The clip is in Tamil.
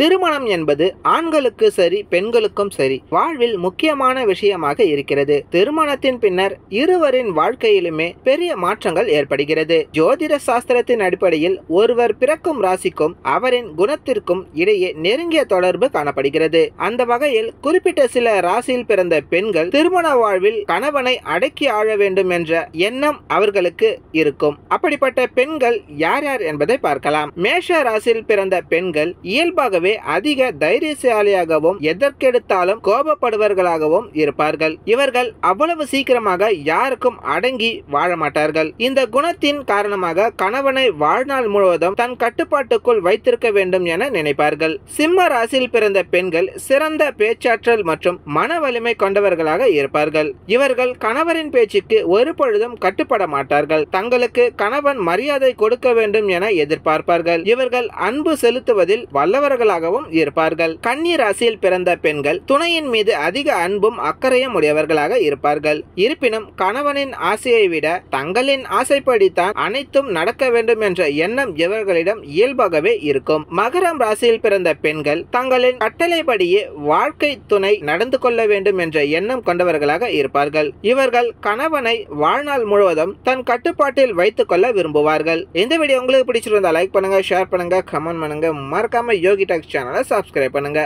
திருமணம் என்பது ஆண்களுக்கு சரி பெண்களுக்கும் சரி வாழ்வில் முக்கியமான விஷயமாக இருக்கிறது. திருமணத்தின் பின்னர் இருவரின் வாழ்க்கையிலுமே பெரிய மாற்றங்கள் ஏற்படுகிறது. ஜோதிட சாஸ்திரத்தின் அடிப்படையில் ஒருவர் பிறக்கும் ராசிக்கும் அவரின் குணத்திற்கும் இடையே நெருங்கிய தொடர்பு காணப்படுகிறது. அந்த வகையில் குறிப்பிட்ட சில ராசியில் பிறந்த பெண்கள் திருமண வாழ்வில் கணவனை அடக்கி ஆள வேண்டும் என்ற எண்ணம் அவர்களுக்கு இருக்கும். அப்படிப்பட்ட பெண்கள் யார் யார் என்பதை பார்க்கலாம். மேஷ ராசியில் பிறந்த பெண்கள் இயல்பாகவே அதிக தைரியசாலியாகவும் எதற்கெடுத்தாலும் கோபப்படுபவர்களாகவும் இருப்பார்கள். இவர்கள் அவ்வளவு சீக்கிரமாக யாருக்கும் அடங்கி வாழ மாட்டார்கள். இந்த குணத்தின் காரணமாக கணவனை வாழ்நாள் முழுவதும் தன் கட்டுப்பாட்டுக்குள் வைத்திருக்க வேண்டும் என நினைப்பார்கள். சிம்ம ராசியில் பிறந்த பெண்கள் சிறந்த பேச்சாற்றல் மற்றும் மன வலிமை கொண்டவர்களாக இருப்பார்கள். இவர்கள் கணவரின் பேச்சுக்கு ஒரு பொழுதும் கட்டுப்பட மாட்டார்கள். தங்களுக்கு கணவன் மரியாதை கொடுக்க வேண்டும் என எதிர்பார்ப்பார்கள். இவர்கள் அன்பு செலுத்துவதில் வல்லவர்களாகவும் இருப்பார்கள். கன்னி ராசியில் பிறந்த பெண்கள் துணையின் மீது அதிக அன்பும் அக்கறையும் உடையவர்களாக இருப்பார்கள். இருப்பினும் கணவனின் ஆசையை விட தங்களின் ஆசைப்படித்தான் அனைத்தும் நடக்க வேண்டும் என்ற எண்ணம் இவர்களிடம் இயல்பாகவே இருக்கும். மகரம் ராசியில் பிறந்த பெண்கள் தங்களின் கட்டளைப்படியே வாழ்க்கை துணை நடந்து கொள்ள வேண்டும் என்ற எண்ணம் கொண்டவர்களாக இருப்பார்கள். இவர்கள் கணவனை வாழ்நாள் முழுவதும் தன் கட்டுப்பாட்டில் வைத்துக் கொள்ள விரும்புவார்கள். இந்த வீடியோ உங்களுக்கு பிடிச்சிருந்தா லைக் பண்ணுங்க, ஷேர் பண்ணுங்க, கமெண்ட் பண்ணுங்க. மறக்காம யோகி டாக்ஸ் சேனலை சப்ஸ்கிரைப் பண்ணுங்க.